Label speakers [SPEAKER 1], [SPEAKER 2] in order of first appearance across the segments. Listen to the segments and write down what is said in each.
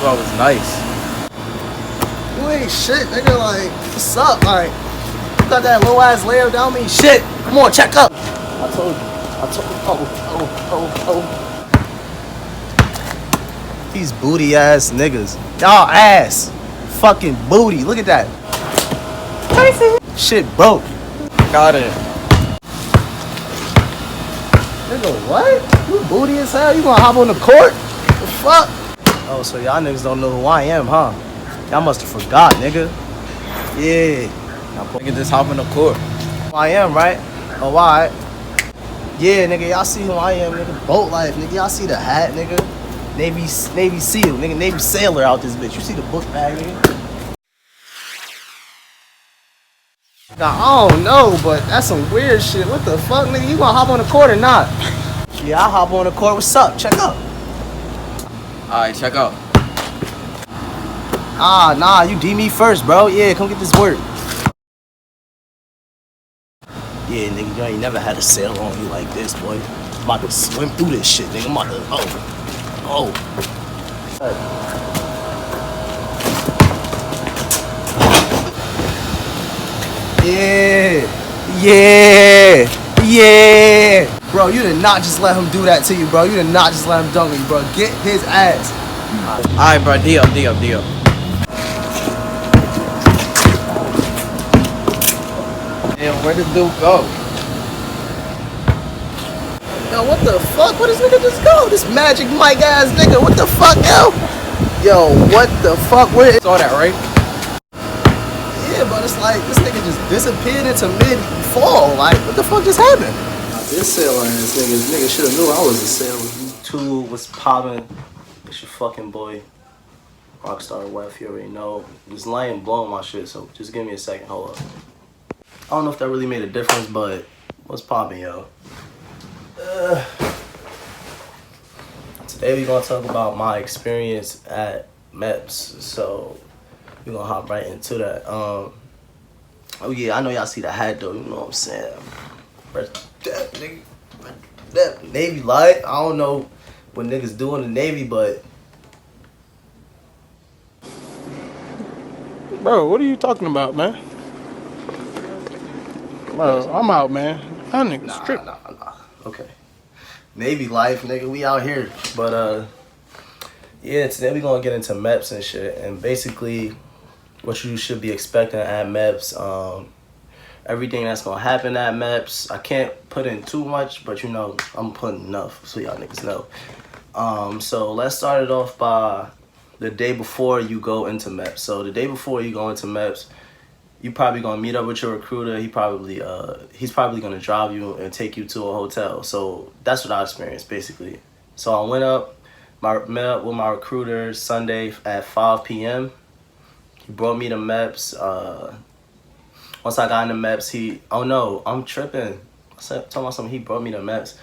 [SPEAKER 1] you I was nice.
[SPEAKER 2] You ain't shit, nigga. Like, what's up? Like, you got that low ass layer down me. Shit. Come on, check up. I told you. Oh. These booty ass niggas. Y'all ass. Fucking booty. Look at that. Shit broke.
[SPEAKER 1] Got it.
[SPEAKER 2] Nigga, what? You booty as hell? You gonna hop on the court? The fuck? Oh, so y'all niggas don't know who I am, huh? Y'all must have forgot, nigga. Yeah.
[SPEAKER 1] Nigga, just hop in the court.
[SPEAKER 2] Who I am, right? Oh, alright. Yeah, nigga, y'all see who I am, nigga. Boat life, nigga. Y'all see the hat, nigga. Navy SEAL, nigga. Navy sailor out this bitch. You see the book bag, nigga? Now, I don't know, but that's some weird shit. What the fuck, nigga? You gonna hop on the court or not? Yeah, I'll hop on the court. What's up? Check up.
[SPEAKER 1] Alright, check out.
[SPEAKER 2] Nah, you D me first, bro. Yeah, come get this work. Yeah, nigga, you ain't never had a sail on you like this, boy. I'm about to swim through this shit, nigga. I'm about to, oh. Yeah. Bro, you did not just let him do that to you, bro. You did not just let him dunk you, bro. Get his ass.
[SPEAKER 1] Alright, bro, D up. Damn, where did dude go?
[SPEAKER 2] Yo, what the fuck? Where this nigga just go? This Magic Mike ass nigga. What the fuck, yo? Yo, what the fuck? Where?
[SPEAKER 1] Saw that, right?
[SPEAKER 2] Yeah, but it's like this nigga just disappeared into mid-fall. Like, what the fuck just happened? This sailor ass nigga. This nigga should have knew I was a sailor. You two was popping. It's your fucking boy. Rockstar Wef, you already know. This lion blowing my shit, so just give me a second. Hold up. I don't know if that really made a difference, but what's popping, yo? Today we're gonna talk about my experience at Meps, so we're gonna hop right into that. Oh yeah, I know y'all see the hat though, you know what I'm saying? That nigga, that Navy light. I don't know what niggas do in the Navy, but
[SPEAKER 3] Bro, what are you talking about, man? Bro, I'm out, man. That nigga's tripping.
[SPEAKER 2] nah. Okay. Navy life, nigga, we out here. But yeah, today we gonna get into Meps and shit, and basically what you should be expecting at Meps, everything that's gonna happen at Meps. I can't put in too much, but you know, I'm putting enough so y'all niggas know. So let's start it off by the day before you go into Meps. So the day before you go into Meps, you probably gonna meet up with your recruiter. He's probably gonna drive you and take you to a hotel. So that's what I experienced basically. So I met up with my recruiter Sunday at 5 p.m. He brought me to Meps. Once I got into Meps, I'm tripping. Talking about something. He brought me to Meps.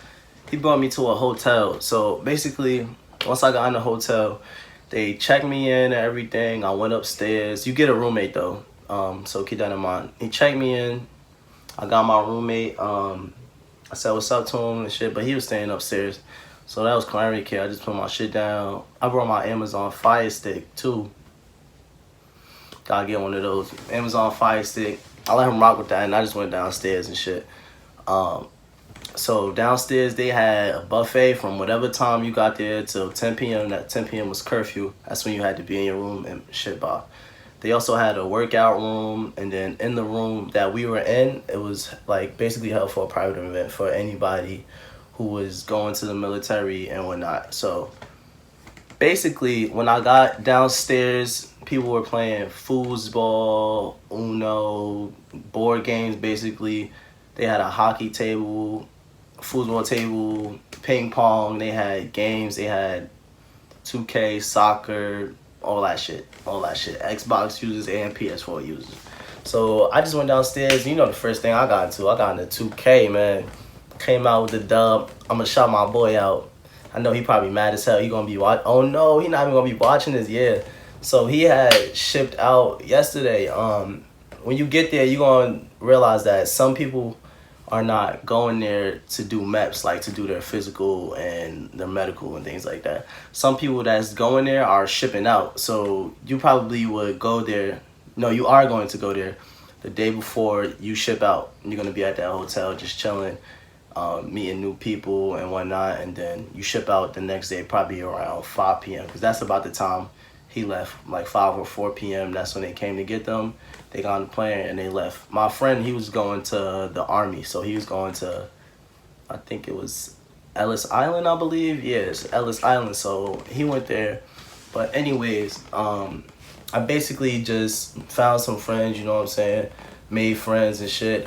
[SPEAKER 2] He brought me to a hotel. So basically, once I got in the hotel, they checked me in and everything. I went upstairs. You get a roommate though. So keep that in mind. He checked me in. I got my roommate. I said what's up to him and shit, but he was staying upstairs. So that was cool. I didn't really care. I just put my shit down. I brought my Amazon Fire Stick too. Gotta get one of those. Amazon Fire Stick. I let him rock with that and I just went downstairs and shit. So downstairs they had a buffet from whatever time you got there till 10 p.m. That 10 p.m. was curfew. That's when you had to be in your room and shit by. They also had a workout room, and then in the room that we were in, it was like basically held for a private event for anybody who was going to the military and whatnot. So basically, when I got downstairs, people were playing foosball, Uno, board games basically. They had a hockey table, foosball table, ping pong. They had games. They had 2K, soccer, all that shit. Xbox users and PS4 users. So I just went downstairs. You know the first thing I got into 2K, man. Came out with the dub. I'm gonna shout my boy out. I know he probably mad as hell. He gonna be watching. Oh no, he not even gonna be watching this. Yeah. So he had shipped out yesterday. When you get there, you gonna realize that some people are not going there to do MEPS, like to do their physical and their medical and things like that. Some people that's going there are shipping out. So you probably would go there. No, you are going to go there the day before you ship out. You're going to be at that hotel just chilling, meeting new people and whatnot. And then you ship out the next day, probably around 5 p.m. because that's about the time he left, like 5 or 4 p.m. That's when they came to get them. They got on the plane and they left. My friend, he was going to the Army. So he was going to, I think it was Ellis Island, I believe. Yes, Ellis Island. So he went there. But anyways, I basically just found some friends, you know what I'm saying? Made friends and shit.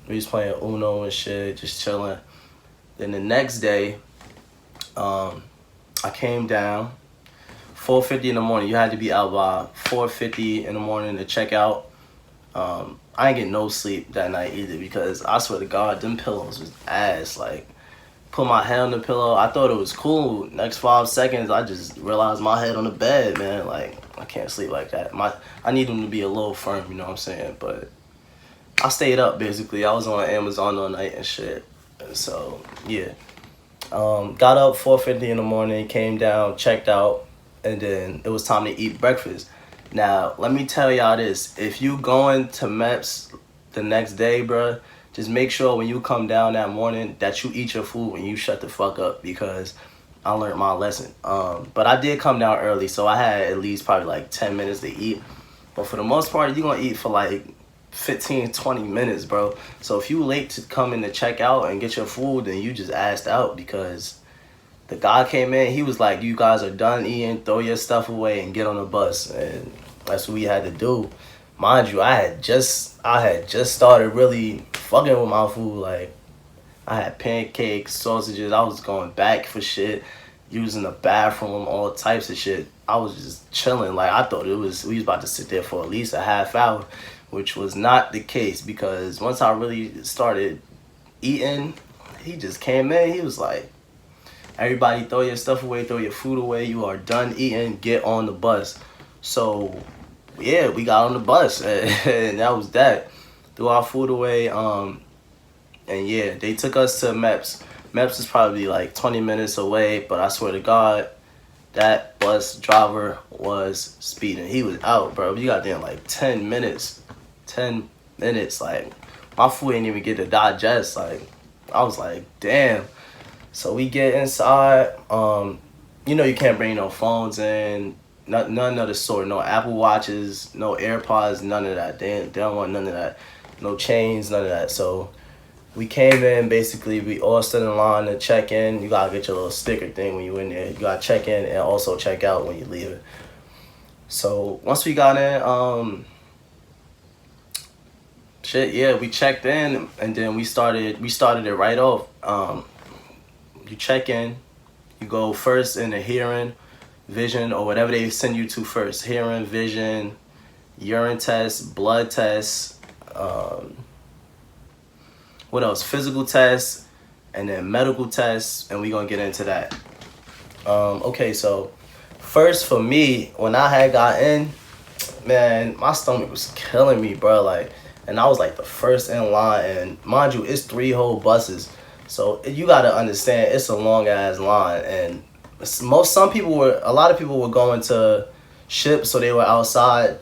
[SPEAKER 2] We was playing Uno and shit, just chilling. Then the next day, I came down. 4:50 in the morning. You had to be out by 4:50 in the morning to check out. I ain't get no sleep that night either because I swear to God, them pillows was ass. Like, put my head on the pillow. I thought it was cool. Next 5 seconds, I just realized my head on the bed, man. Like, I can't sleep like that. I need them to be a little firm, you know what I'm saying? But I stayed up basically. I was on Amazon all night and shit. So yeah, got up 4:50 in the morning, came down, checked out. And then it was time to eat breakfast. Now, let me tell y'all this. If you going to Meps the next day, bruh, just make sure when you come down that morning that you eat your food and you shut the fuck up because I learned my lesson. But I did come down early, so I had at least probably like 10 minutes to eat. But for the most part, you're going to eat for like 15, 20 minutes, bro. So if you late to come in to check out and get your food, then you just asked out because the guy came in, he was like, you guys are done eating, throw your stuff away and get on the bus. And that's what we had to do. Mind you, I had just started really fucking with my food. Like, I had pancakes, sausages, I was going back for shit, using the bathroom, all types of shit. I was just chilling. Like, I thought we was about to sit there for at least a half hour, which was not the case because once I really started eating, he just came in, he was like, everybody throw your stuff away, throw your food away. You are done eating, get on the bus. So, yeah, we got on the bus and that was that. Threw our food away. And yeah, they took us to Meps. Meps is probably like 20 minutes away, but I swear to God, that bus driver was speeding. He was out, bro. You got there in like 10 minutes. 10 minutes. Like, my food ain't even get to digest. Like, I was like, damn. So we get inside. You know you can't bring no phones in, none of the sort. No Apple Watches, no AirPods, none of that. They don't want none of that. No chains, none of that. So we came in. Basically, we all stood in line to check in. You gotta get your little sticker thing when you in there. You gotta check in and also check out when you leave it. So once we got in, yeah, we checked in and then we started it right off. You check in, you go first in the hearing, vision, or whatever they send you to first. Hearing, vision, urine test, blood test, what else? Physical test, and then medical tests, and we're gonna get into that. Okay, so first for me, when I had got in, man, my stomach was killing me, bro. Like, and I was like the first in line, and mind you, it's 3 whole buses. So you gotta understand, it's a long ass line, and a lot of people were going to ship, so they were outside,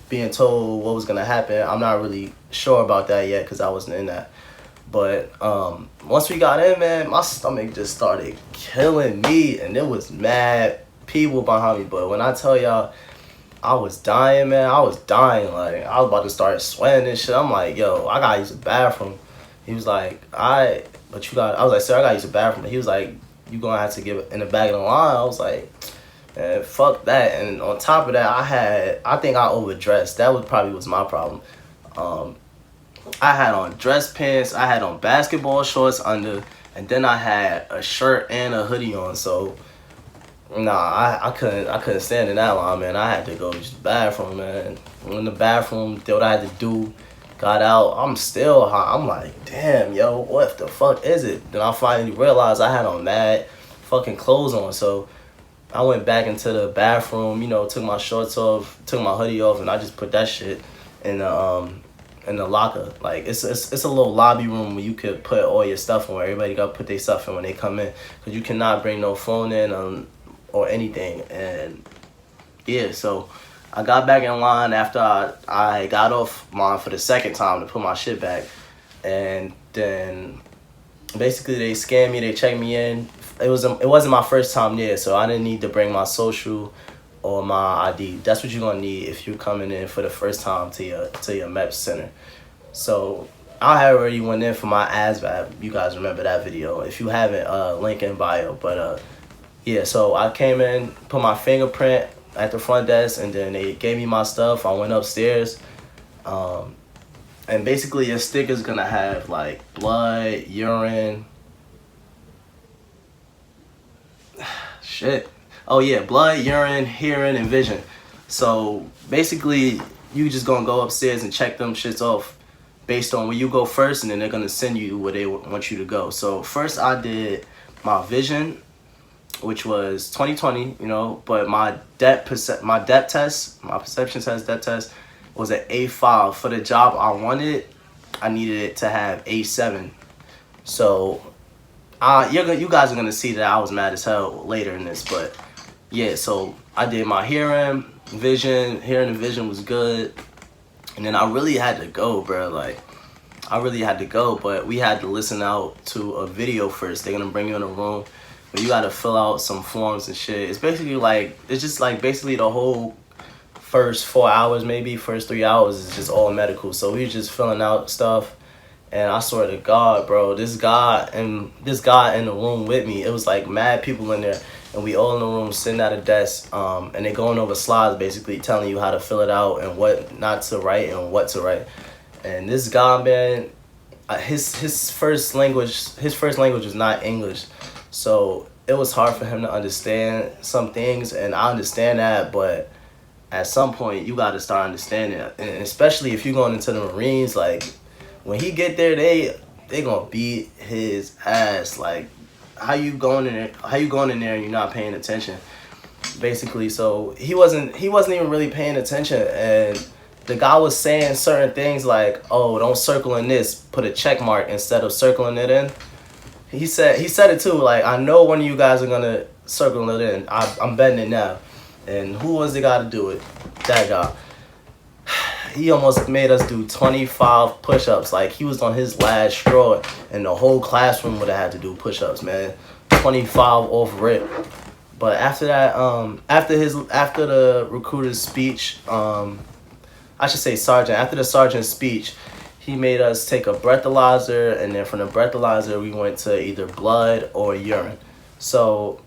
[SPEAKER 2] being told what was gonna happen. I'm not really sure about that yet because I wasn't in that. But once we got in, man, my stomach just started killing me, and there was mad people behind me. But when I tell y'all, I was dying, man. I was dying. Like, I was about to start sweating and shit. I'm like, yo, I gotta use the bathroom. He was like, I was like, sir, I gotta use the bathroom. He was like, you gonna have to get in the back of the line. I was like, man, fuck that. And on top of that, I think I overdressed. That was my problem. I had on dress pants, I had on basketball shorts under, and then I had a shirt and a hoodie on. So nah, I couldn't stand in that line, man. I had to go use the bathroom, man. In the bathroom, did what I had to do. Got out, I'm still hot. I'm like, damn, yo, what the fuck is it? Then I finally realized I had on mad fucking clothes on. So I went back into the bathroom, you know, took my shorts off, took my hoodie off, and I just put that shit in in the locker. Like it's a little lobby room where you could put all your stuff in, where everybody got to put their stuff in when they come in, because you cannot bring no phone in or anything. And yeah, so I got back in line after I got off line for the second time to put my shit back, and then basically they scanned me, they checked me in. It wasn't my first time there, so I didn't need to bring my social or my ID. That's what you're gonna need if you're coming in for the first time to your Meps center. So I had already went in for my ASVAB. You guys remember that video? If you haven't, link in bio. But yeah, so I came in, put my fingerprint at the front desk, and then they gave me my stuff. I went upstairs, and basically your sticker's gonna have like blood, urine, shit. Oh yeah, blood, urine, hearing, and vision. So basically, you just gonna go upstairs and check them shits off based on where you go first, and then they're gonna send you where they want you to go. So first I did my vision, which was 20/20, you know, but my perception test was an A5. For the job I wanted, I needed it to have A7. So you guys are gonna see that I was mad as hell later in this, but yeah, so I did my hearing and vision was good. And then I really had to go, bro. Like, I really had to go, but we had to listen out to a video first. They're gonna bring you in a room where you gotta fill out some forms and shit. It's basically like, it's just like basically the whole first 4 hours, maybe first 3 hours is just all medical. So we were just filling out stuff. And I swear to God, bro, this guy in the room with me, it was like mad people in there, and we all in the room sitting at a desk, and they going over slides basically telling you how to fill it out and what not to write and what to write. And this guy, man, his first language is not English, so it was hard for him to understand some things, and I understand that, but at some point you got to start understanding it, and especially if you're going into the Marines, like. When he get there, they gonna beat his ass. Like, how you going in there and you're not paying attention, basically. So he wasn't even really paying attention, and the guy was saying certain things like, oh, don't circle in this, put a check mark instead of circling it in. He said it too, like, I know one of you guys are gonna circle it in. I'm betting it now. And who was the guy to do it? That guy. He almost made us do 25 push-ups. Like, he was on his last straw, and the whole classroom would have had to do push-ups, man. 25 off rip. But after that, after the recruiter's speech, I should say sergeant. After the sergeant's speech, he made us take a breathalyzer, and then from the breathalyzer, we went to either blood or urine. So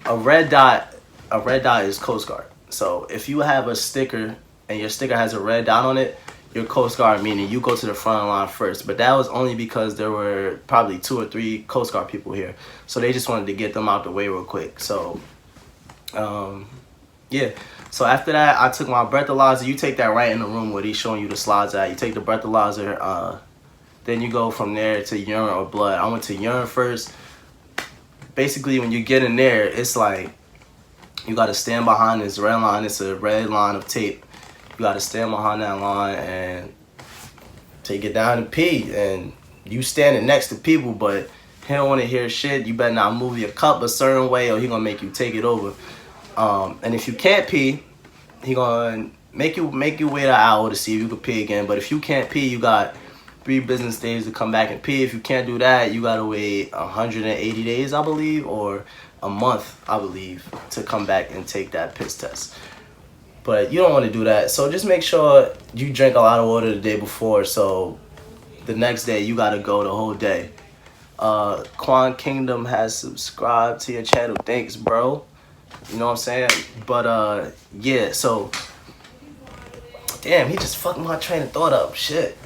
[SPEAKER 2] a red dot is Coast Guard. So if you have a sticker and your sticker has a red dot on it, you're Coast Guard, meaning you go to the front line first. But that was only because there were probably 2 or 3 Coast Guard people here. So they just wanted to get them out the way real quick. So, yeah. So after that, I took my breathalyzer. You take that right in the room where he's showing you the slides at. You take the breathalyzer, then you go from there to urine or blood. I went to urine first. Basically, when you get in there, it's like you got to stand behind this red line. It's a red line of tape. You got to stand behind that line and take it down and pee. And you standing next to people, but he don't want to hear shit. You better not move your cup a certain way or he going to make you take it over. And if you can't pee, he going to make you wait an hour to see if you can pee again. But if you can't pee, you got 3 business days to come back and pee. If you can't do that, you got to wait 180 days, I believe, or a month, I believe, to come back and take that piss test. But you don't want to do that. So just make sure you drink a lot of water the day before, so the next day you got to go the whole day. Quan Kingdom has subscribed to your channel. Thanks, bro. You know what I'm saying? But yeah, so damn, he just fucked my train of thought up. Shit.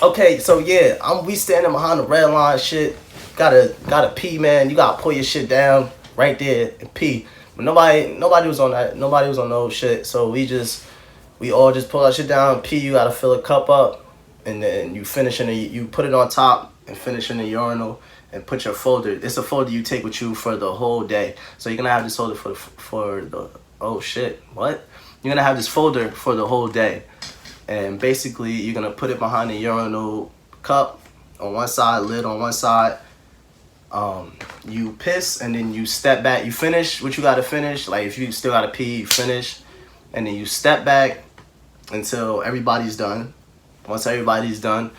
[SPEAKER 2] Okay, so yeah, we standing behind the red line. Shit, gotta pee, man. You gotta pull your shit down right there and pee. But nobody was on that. Nobody was on those shit. So we all just pull our shit down, pee. You gotta fill a cup up, and then you you put it on top and finish in the urinal and put your folder. It's a folder you take with you for the whole day. So you're gonna have this folder for the oh shit, what? You're gonna have this folder for the whole day. and basically you're gonna put it behind the urinal cup on one side, lid on one side. You piss and then you step back. You finish what you gotta finish. Like if you still gotta pee, you finish, and then you step back until everybody's done. Once everybody's done,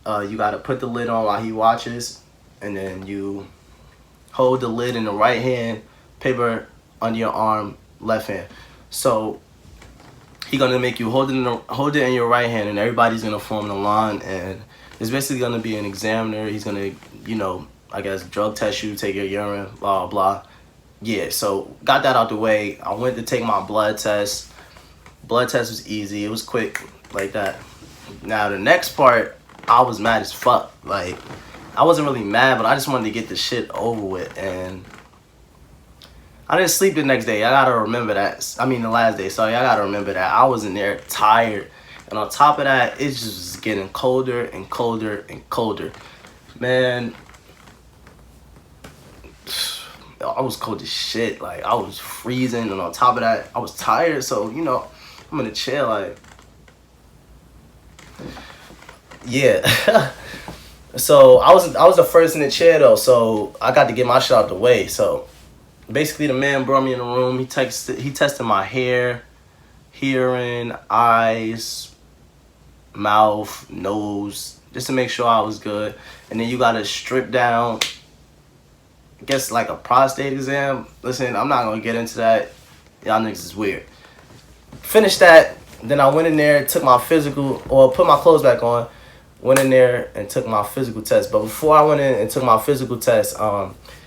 [SPEAKER 2] you gotta put the lid on while he watches, and then you hold the lid in the right hand, paper under your arm, left hand. So he gonna make you hold it in your right hand, and everybody's gonna form the line, and it's basically gonna be an examiner. He's gonna, you know, I guess drug test you, take your urine, blah blah. Yeah, so got that out the way. I went to take my blood test. Blood test was easy. It was quick like that. Now the next part, I was mad as fuck. Like, I wasn't really mad, but I just wanted to get the shit over with, and I didn't sleep the next day. I gotta remember that. I mean, the last day. Sorry, I gotta remember that. I was in there tired, and on top of that, it's just getting colder and colder and colder. Man, I was cold as shit. Like, I was freezing, and on top of that, I was tired. So, you know, I'm in the chair, like, yeah. So I was the first in the chair though, so I got to get my shit out the way. So basically, the man brought me in the room. He tested my hair, hearing, eyes, mouth, nose, just to make sure I was good. And then you gotta strip down, I guess, like a prostate exam. Listen, I'm not gonna get into that. Y'all niggas is weird. Finished that. Then I went in there, took my physical, or put my clothes back on. Went in there and took my physical test. But before I went in and took my physical test,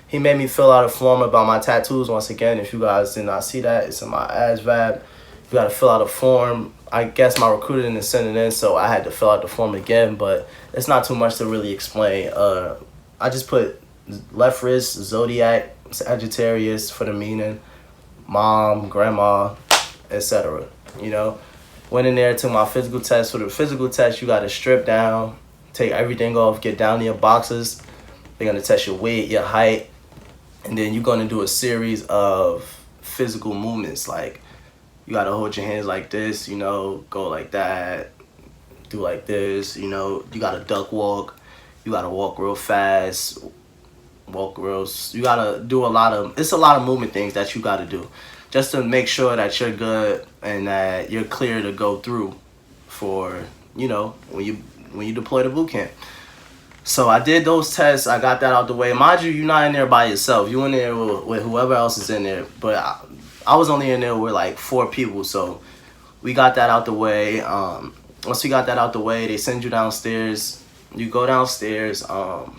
[SPEAKER 2] he made me fill out a form about my tattoos. Once again, if you guys did not see that, it's in my ASVAB. You gotta fill out a form. I guess my recruiter didn't send it in, so I had to fill out the form again, but it's not too much to really explain. I just put left wrist, Zodiac, Sagittarius for the meaning, mom, grandma, etc. You know? Went in there, took my physical test. For the physical test, you got to strip down, take everything off, get down to your boxes. They're going to test your weight, your height, and then you're going to do a series of physical movements. Like, you got to hold your hands like this, you know, go like that, do like this, you know. You got to duck walk. You got to walk real fast, walk real. You got to do it's a lot of movement things that you got to do, just to make sure that you're good and that you're clear to go through for, you know, when you deploy to boot camp. So I did those tests. I got that out the way. Mind you, you're not in there by yourself. You in there with whoever else is in there. But I was only in there with like 4 people. So we got that out the way. Once we got that out the way, they send you downstairs. You go downstairs. And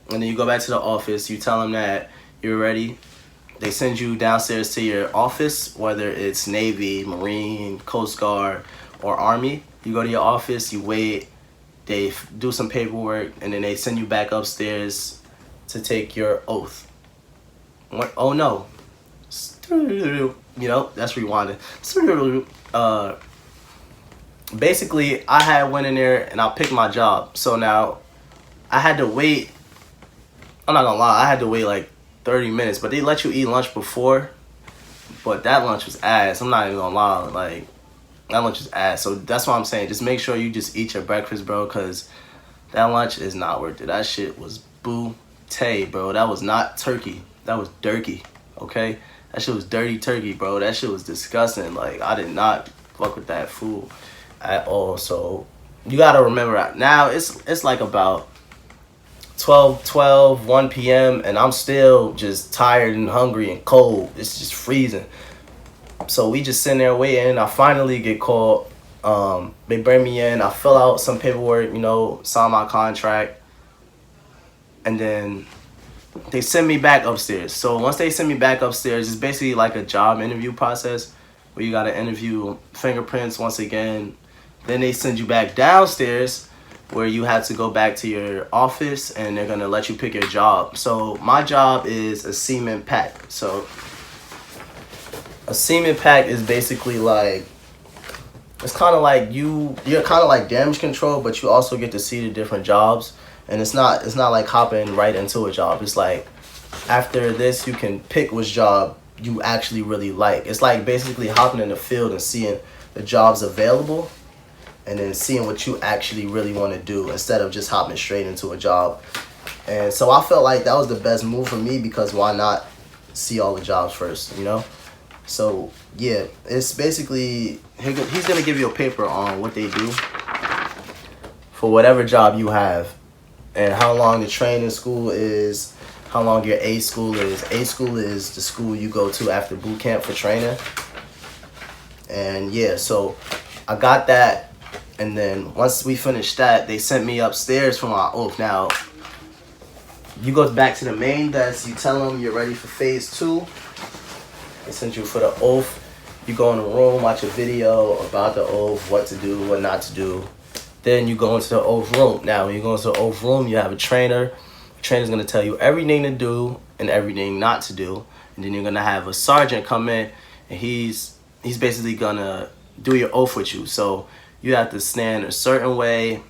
[SPEAKER 2] then you go back to the office. You tell them that you're ready. They send you downstairs to your office, whether it's Navy, Marine, Coast Guard, or Army. You go to your office, you wait, they do some paperwork, and then they send you back upstairs to take your oath. Oh no. You know, that's rewinding. Basically, I had went in there and I picked my job. So now, I had to wait, I'm not gonna lie, I had to wait like 30 minutes, but they let you eat lunch before, but that lunch was ass. I'm not even gonna lie, like, that lunch was ass. So that's why I'm saying, just make sure you just eat your breakfast, bro, because that lunch is not worth it. That shit was boo-tay, bro. That was not turkey. That was dirty, okay? That shit was dirty turkey, bro. That shit was disgusting. Like, I did not fuck with that food at all. So you gotta remember, now it's like about 1 p.m. and I'm still just tired and hungry and cold. It's just freezing. So we just sitting there waiting. I finally get called. They bring me in. I fill out some paperwork, you know, sign my contract. And then they send me back upstairs. So once they send me back upstairs, it's basically like a job interview process where you got to interview fingerprints once again. Then they send you back downstairs where you have to go back to your office and they're gonna let you pick your job. So my job is a semen pack. So a semen pack is basically like, it's kind of like you're kind of like damage control, but you also get to see the different jobs. And it's not like hopping right into a job. It's like after this you can pick which job you actually really like. It's like basically hopping in the field and seeing the jobs available and then seeing what you actually really want to do instead of just hopping straight into a job. And so I felt like that was the best move for me, because why not see all the jobs first, you know? So yeah, it's basically, he's gonna give you a paper on what they do for whatever job you have and how long the training school is, how long your A school is. A school is the school you go to after boot camp for training. And yeah, so I got that, and then once we finished that, they sent me upstairs for my oath. Now, you go back to the main desk, you tell them you're ready for phase 2. They sent you for the oath. You go in the room, watch a video about the oath, what to do, what not to do. Then you go into the oath room. Now, when you go into the oath room, you have a trainer. The trainer's gonna tell you everything to do and everything not to do. And then you're gonna have a sergeant come in, and he's basically gonna do your oath with you. So you have to stand a certain way,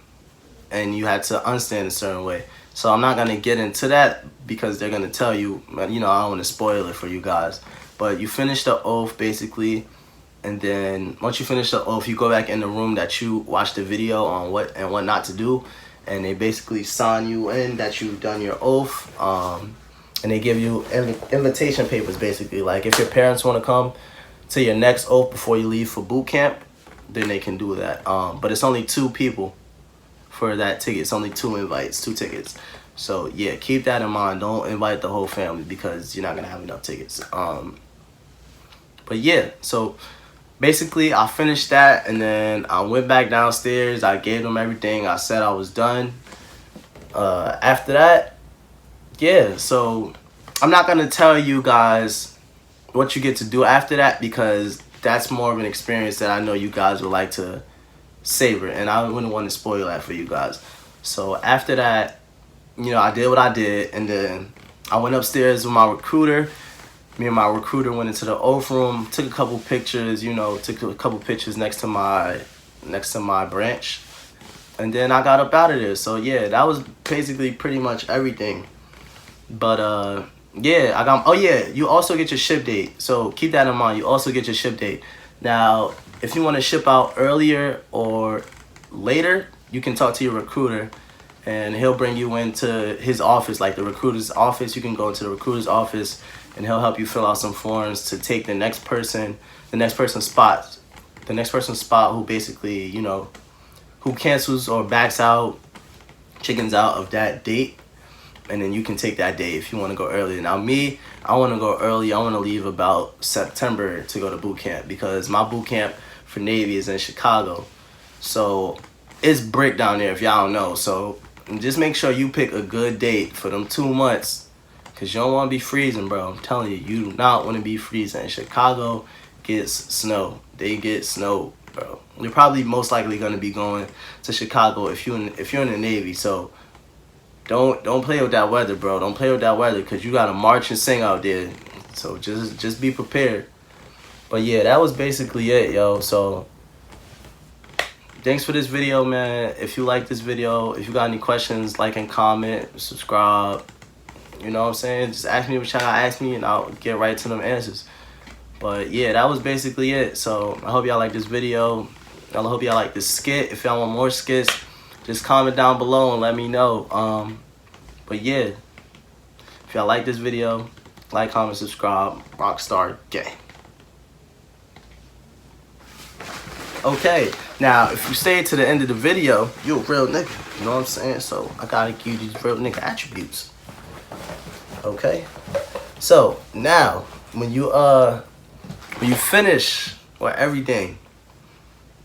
[SPEAKER 2] and you have to unstand a certain way. So I'm not gonna get into that because they're gonna tell you, you know, I don't wanna spoil it for you guys. But you finish the oath basically, and then once you finish the oath, you go back in the room that you watched the video on what and what not to do, and they basically sign you in that you've done your oath, and they give you invitation papers basically. Like if your parents wanna come to your next oath before you leave for boot camp, then they can do that. But it's only 2 people for that ticket. It's only 2 invites, 2 tickets. So yeah, keep that in mind. Don't invite the whole family because you're not gonna have enough tickets. But yeah, so basically I finished that, and then I went back downstairs. I gave them everything. I said I was done. After that, yeah, so I'm not gonna tell you guys what you get to do after that, because that's more of an experience that I know you guys would like to savor, and I wouldn't want to spoil that for you guys. So after that, you know, I did what I did, and then I went upstairs with my recruiter. Me and my recruiter went into the oath room, took a couple pictures, you know, took a couple pictures next to my branch, and then I got up out of there. So yeah, that was basically pretty much everything. But yeah, I got, oh yeah, you also get your ship date. So keep that in mind. You also get your ship date. Now, if you want to ship out earlier or later, you can talk to your recruiter, and he'll bring you into his office, like the recruiter's office. You can go into the recruiter's office, and he'll help you fill out some forms to take the next person's spot. The next person's spot who basically, you know, who cancels or backs out, chickens out of that date. And then you can take that day if you want to go earlier. Now me, I want to go early. I want to leave about September to go to boot camp, because my boot camp for Navy is in Chicago. So it's brick down there if y'all don't know. So just make sure you pick a good date for them 2 months, because you don't want to be freezing, bro. I'm telling you, you do not want to be freezing. Chicago gets snow. They get snow, bro. You're probably most likely going to be going to Chicago if you're in the Navy. So don't play with that weather, bro. Don't play with that weather, because you got to march and sing out there. So just be prepared. But yeah, that was basically it, yo. So thanks for this video, man. If you like this video, if you got any questions, like and comment, subscribe. You know what I'm saying? Just ask me what y'all ask me, and I'll get right to them answers. But yeah, that was basically it. So I hope y'all like this video. I hope y'all like this skit. If y'all want more skits, just comment down below and let me know. But yeah, if y'all like this video, like, comment, subscribe. Rockstar Gang. Okay, now if you stay to the end of the video, you a real nigga. You know what I'm saying? So I gotta give you these real nigga attributes. Okay, so now when you finish with everything,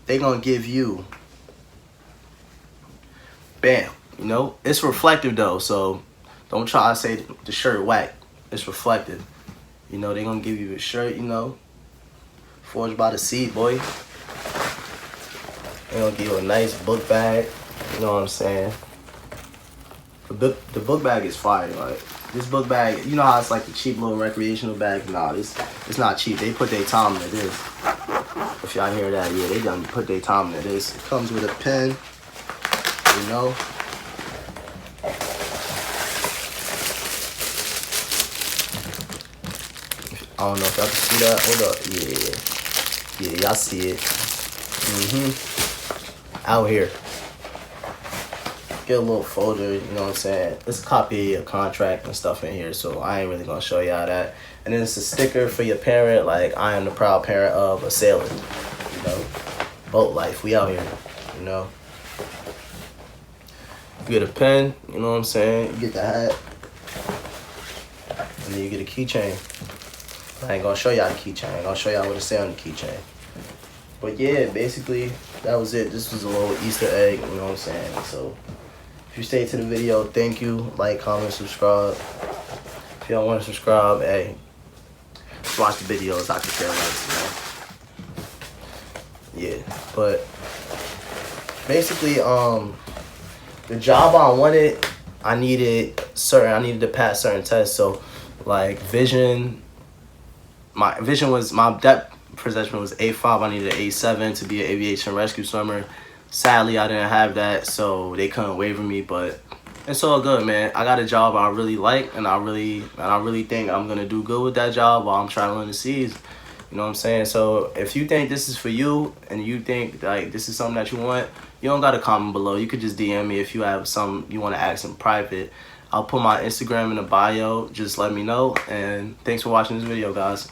[SPEAKER 2] they gonna give you, bam. You know, it's reflective though, so don't try to say the shirt whack. It's reflective. You know, they gonna give you a shirt, you know, forged by the sea, boy. They gonna give you a nice book bag. You know what I'm saying? The book bag is fire. Like, this book bag, you know how it's like the cheap little recreational bag? Nah, it's not cheap. They put their time into this. If y'all hear that, yeah, they done put their time into this. It comes with a pen, you know. I don't know if y'all can see that. Hold up. Yeah. Yeah, y'all see it. Out here. Get a little folder, you know what I'm saying? It's a copy of your contract and stuff in here, so I ain't really gonna show y'all that. And then it's a sticker for your parent, like, I am the proud parent of a sailor. You know? Boat life. We out here, you know? You get a pen, you know what I'm saying? You get the hat. And then you get a keychain. I ain't gonna show y'all the keychain. I'm gonna show y'all what it say on the keychain. But yeah, basically, that was it. This was a little Easter egg, you know what I'm saying? So, if you stayed to the video, thank you. Like, comment, subscribe. If you don't want to subscribe, hey, just watch the videos. I could care less, you know? Yeah, but basically, the job I wanted, I needed to pass certain tests. So, like, my depth perception was A5. I needed an A7 to be an aviation rescue swimmer. Sadly, I didn't have that, so they couldn't waiver me, but it's all good, man. I got a job I really like, and I really think I'm gonna do good with that job while I'm traveling the seas. You know what I'm saying? So if you think this is for you, and you think like this is something that you want, you don't gotta comment below. You could just DM me if you have something you want to ask in private. I'll put my Instagram in the bio. Just let me know, and thanks for watching this video, guys.